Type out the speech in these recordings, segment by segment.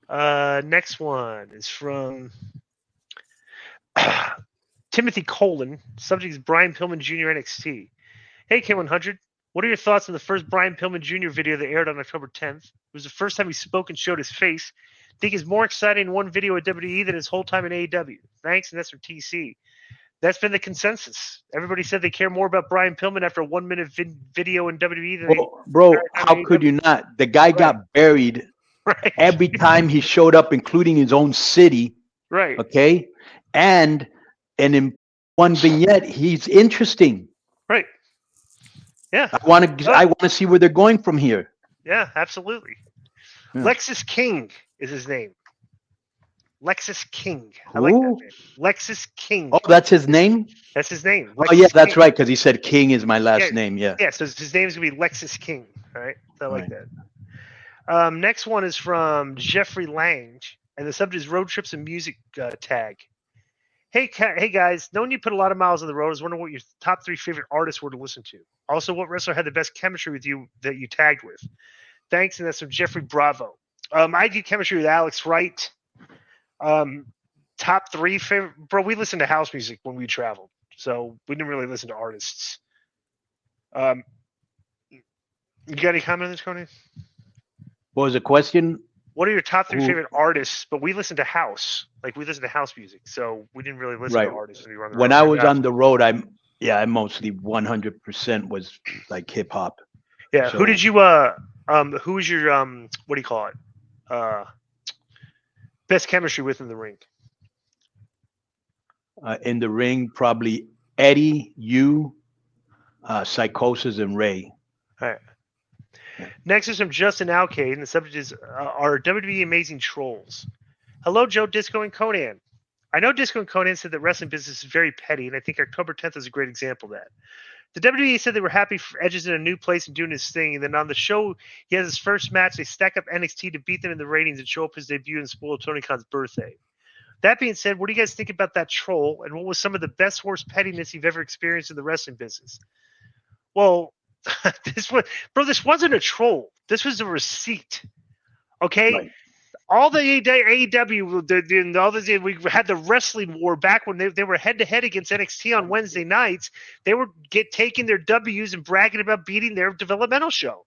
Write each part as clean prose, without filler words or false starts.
Next one is from Timothy Colon. Subject is Brian Pillman Jr. NXT. Hey, K100. What are your thoughts on the first Brian Pillman Jr. video that aired on October 10th? It was the first time he spoke and showed his face. Think he's more exciting in one video at WWE than his whole time in AEW. Thanks, and that's from TC. That's been the consensus. Everybody said they care more about Brian Pillman after a 1 minute video in WWE than bro, how could you not? The guy got buried every time he showed up, including his own city. Right. Okay. And in one vignette, he's interesting. Right. Yeah. I want to see where they're going from here. Yeah, absolutely. Yeah. Lexis King is his name. Lexis King. I like that name. Lexis King. Oh, that's his name? That's his name. Lexis yeah, that's King. Right, because he said King is my last name. Yeah. Yeah, so his name's going to be Lexis King. All right. So I like that. Next one is from Jeffrey Lange, and the subject is road trips and music tag. Hey guys, knowing you put a lot of miles on the road, I was wondering what your top 3 favorite artists were to listen to. Also, what wrestler had the best chemistry with you that you tagged with? Thanks, and that's from Jeffrey Bravo. I did chemistry with Alex Wright. Top 3 favorite, bro. We listened to house music when we traveled, so we didn't really listen to artists. You got any comment on this, Conan? What was the question? What are your top 3 favorite artists? But we listen to house, like we listen to house music, so we didn't really listen to artists when we were on the road. When I was on the road, I mostly 100% was like hip hop. Yeah. So, who did you who was your what do you call it? Best chemistry with in the ring? In the ring, probably Eddie, you, Psychosis, and Ray. All right. Next is from Justin Alcade, and the subject is our WWE Amazing Trolls. Hello, Joe, Disco, and Conan. I know Disco and Conan said that wrestling business is very petty, and I think October 10th is a great example of that. The WWE said they were happy for Edge's in a new place and doing his thing, and then on the show, he has his first match. They stack up NXT to beat them in the ratings and show up his debut and spoil Tony Khan's birthday. That being said, what do you guys think about that troll, and what was some of the best, worst pettiness you've ever experienced in the wrestling business? Well, this wasn't a troll. This was a receipt. Okay? Right. All the AEW, we had the wrestling war back when they were head-to-head against NXT on Wednesday nights. They were taking their Ws and bragging about beating their developmental show.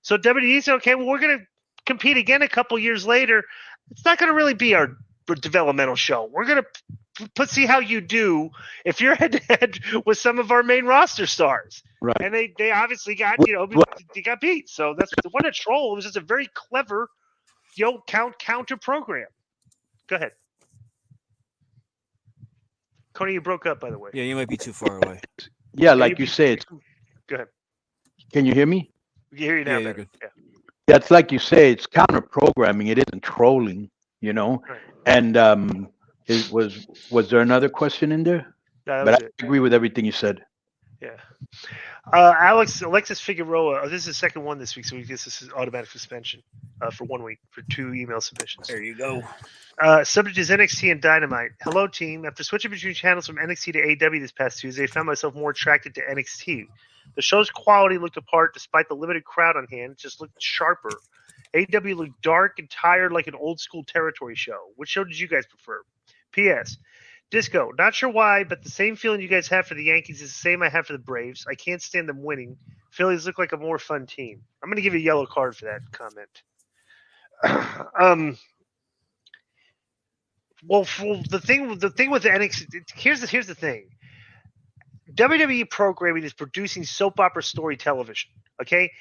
So WWE said, okay, well, we're going to compete again a couple years later. It's not going to really be our developmental show. We're going to see how you do if you're head-to-head with some of our main roster stars. Right. And they obviously got, they got beat. So that's what a troll. It was just a very clever counter program. Go ahead. Cody, you broke up, by the way. Yeah, you might be too far away. Yeah, like you said. Go ahead. Can you hear me? We can hear you now. Yeah, good. Yeah. That's like you say, it's counter programming. It isn't trolling, Right. And was there another question in there? No, but I agree with everything you said. Yeah. Alexis Figueroa. This is the second one this week, so we guess this is automatic suspension for 1 week for 2 email submissions. There you go. Subject is NXT and Dynamite. Hello, team. After switching between channels from NXT to AEW this past Tuesday, I found myself more attracted to NXT. The show's quality looked apart despite the limited crowd on hand. It just looked sharper. AEW looked dark and tired like an old-school territory show. Which show did you guys prefer? P.S. Disco, not sure why, but the same feeling you guys have for the Yankees is the same I have for the Braves. I can't stand them winning. Phillies look like a more fun team. I'm going to give you a yellow card for that comment. Well, the thing with the NXT, here's the thing. WWE programming is producing soap opera story television. Okay,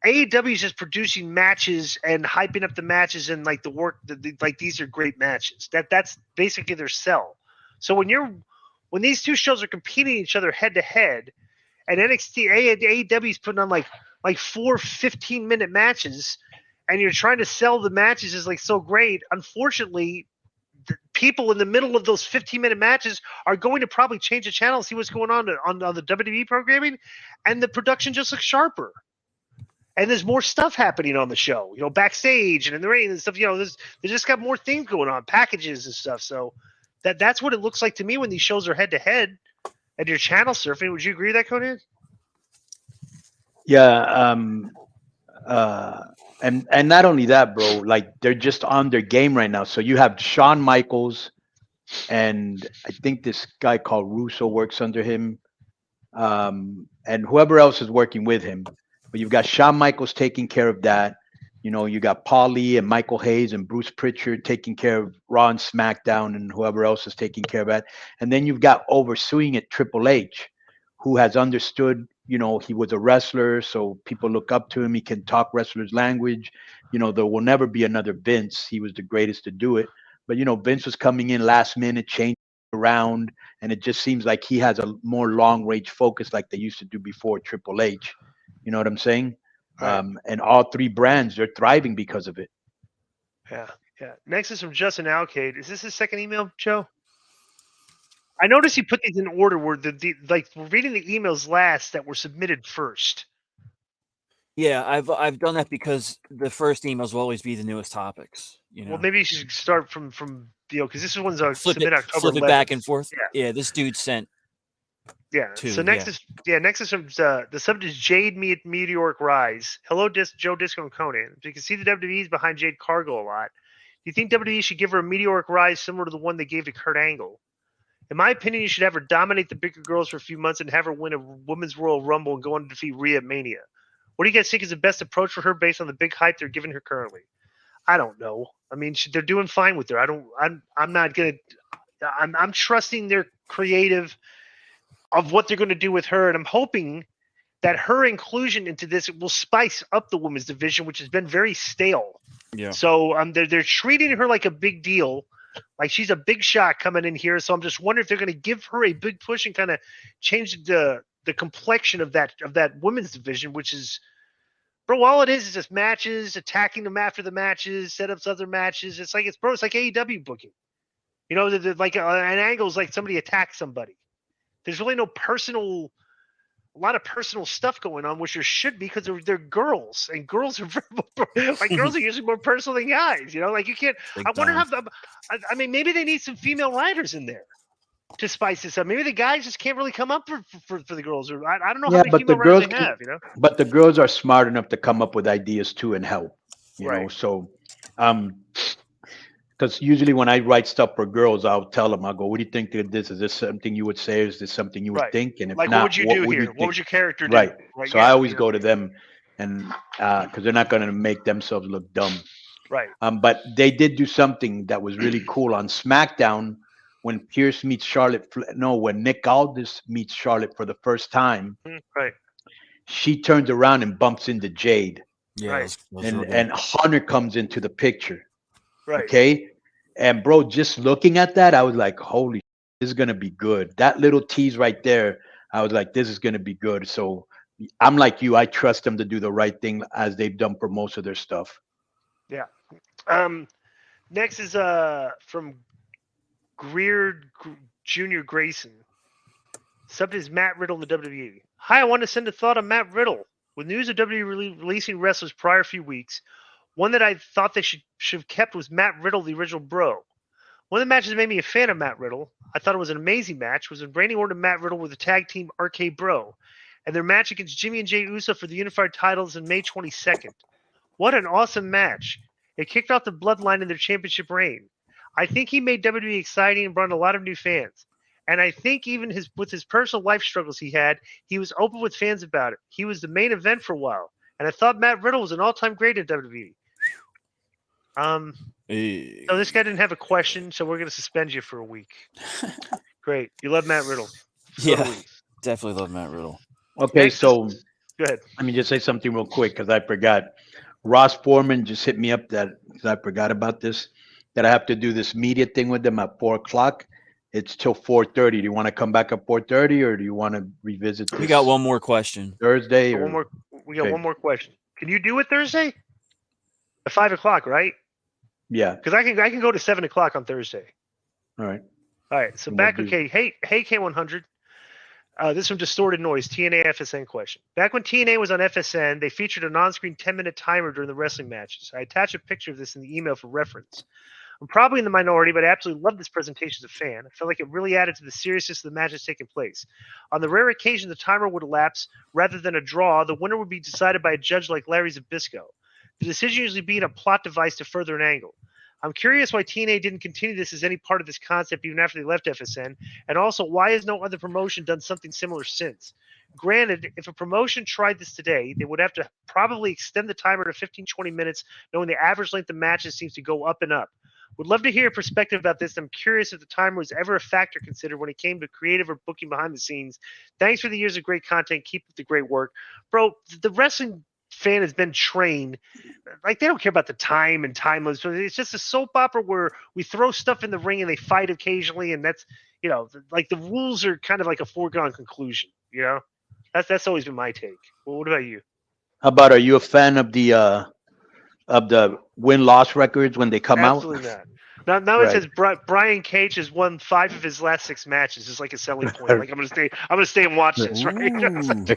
AEW is just producing matches and hyping up the matches and like the work. Like these are great matches. That's basically their sell. So when these two shows are competing each other head to head, and AEW is putting on like 4 15-minute matches, and you're trying to sell the matches as like so great. Unfortunately, the people in the middle of those 15-minute matches are going to probably change the channel, see what's going on the WWE programming, and the production just looks sharper. And there's more stuff happening on the show, backstage and in the ring and stuff. They just got more things going on, packages and stuff. So that's what it looks like to me when these shows are head to head and you're channel surfing. Would you agree with that, Conan? Yeah, And not only that, bro, like they're just on their game right now. So you have Shawn Michaels, and I think this guy called Russo works under him, and whoever else is working with him. But you've got Shawn Michaels taking care of that. You know, you got Paul Lee and Michael Hayes and Bruce Pritchard taking care of Raw and SmackDown, and whoever else is taking care of that. And then you've got overseeing it Triple H, who has understood. You know, he was a wrestler, so people look up to him. He can talk wrestlers' language. You know, there will never be another Vince. He was the greatest to do it. But you know, Vince was coming in last minute, changing around, and it just seems like he has a more long range focus like they used to do before Triple H. You know what I'm saying? Right. And all three brands, they're thriving because of it. Yeah. Next is from Justin Alcade. Is this his second email, Joe? I noticed he put these in order where like we're reading the emails last that were submitted first. Yeah, I've done that because the first emails will always be the newest topics. You know, Well, maybe you should start from because this one's flip submit October it 11th. back and forth. Yeah. This dude sent. Yeah. So next is from the subject is Jade Meteoric Rise. Hello, Joe Disco and Conan. You can see the WWE's behind Jade Cargill a lot. Do you think WWE should give her a meteoric rise similar to the one they gave to Kurt Angle? In my opinion, you should have her dominate the bigger girls for a few months and have her win a Women's Royal Rumble and go on to defeat Rhea at Mania. What do you guys think is the best approach for her based on the big hype they're giving her currently? I don't know. I mean, they're doing fine with her. I'm trusting their creative of what they're going to do with her, and I'm hoping that her inclusion into this will spice up the women's division, which has been very stale. Yeah. So they're treating her like a big deal, like she's a big shot coming in here. So I'm just wondering if they're going to give her a big push and kind of change the complexion of that women's division, which is, bro, all it is just matches, attacking them after the matches, setups other matches. It's like AEW booking. You know, like an angle is like somebody attacks somebody. There's really no a lot of personal stuff going on, which there should be because they're girls, and girls are girls are usually more personal than guys. You know, like you can't. I wonder how. I mean, maybe they need some female writers in there to spice this up. Maybe the guys just can't really come up for the girls, or I don't know how many female writers they have. You know, but the girls are smart enough to come up with ideas too and help. You know, so because usually when I write stuff for girls, I'll tell them, I'll go, what do you think of this? Is this something you would say? Is this something you would think? And if like, not, what would you do here? What would your character do? Right. So I always go to them, and because they're not going to make themselves look dumb. Right. But they did do something that was really cool on SmackDown when Pierce meets when Nick Aldis meets Charlotte for the first time. Right. She turns around and bumps into Jade. Yeah. Right. And Hunter comes into the picture. Right. Okay. And bro, just looking at that, I was like, holy, this is going to be good. That little tease right there, I was like, this is going to be good. So I'm like you. I trust them to do the right thing as they've done for most of their stuff. Yeah. Next is from Greer Jr. Grayson. Subject is Matt Riddle in the WWE. Hi, I want to send a thought on Matt Riddle. With news of WWE releasing wrestlers prior few weeks, one that I thought they should have kept was Matt Riddle, the original Bro. One of the matches that made me a fan of Matt Riddle, I thought it was an amazing match, was when Randy Orton and Matt Riddle were the tag team RK Bro, and their match against Jimmy and Jey Uso for the unified titles on May 22nd. What an awesome match. It kicked off the bloodline in their championship reign. I think he made WWE exciting and brought in a lot of new fans. And I think even with his personal life struggles he had, he was open with fans about it. He was the main event for a while. And I thought Matt Riddle was an all-time great at WWE. So this guy didn't have a question, so we're going to suspend you for a week. Great. You love Matt Riddle. Yeah, definitely love Matt Riddle. Okay, Next, so go ahead. Let me just say something real quick because I forgot. Ross Foreman just hit me up that I forgot about this, that I have to do this media thing with them at 4:00. It's till 4:30. Do you want to come back at 4:30 or do you want to revisit this? We got one more question. Thursday? We got one more question. Can you do it Thursday? At 5:00, right? Yeah. Because I can go to 7:00 on Thursday. All right. So back, okay. Hey, K100. This is from Distorted Noise, TNA FSN question. Back when TNA was on FSN, they featured an on-screen 10-minute timer during the wrestling matches. I attached a picture of this in the email for reference. I'm probably in the minority, but I absolutely love this presentation as a fan. I felt like it really added to the seriousness of the matches taking place. On the rare occasion the timer would elapse rather than a draw, the winner would be decided by a judge like Larry Zbyszko. The decision usually being a plot device to further an angle. I'm curious why TNA didn't continue this as any part of this concept even after they left FSN, and also why has no other promotion done something similar since? Granted, if a promotion tried this today, they would have to probably extend the timer to 15-20 minutes, knowing the average length of matches seems to go up and up. Would love to hear a perspective about this. I'm curious if the timer was ever a factor considered when it came to creative or booking behind the scenes. Thanks for the years of great content. Keep up the great work. Bro, the wrestling fan has been trained. Like, they don't care about the time and time limits. It's just a soap opera where we throw stuff in the ring and they fight occasionally, and that's, like, the rules are kind of like a foregone conclusion, That's always been my take. Well, what about you? How about, are you a fan of the win-loss records when they come Absolutely out? not. Now Right. it says Brian Cage has won 5 of his last 6 matches. It's like a selling point. Like, I'm gonna stay and watch this, right?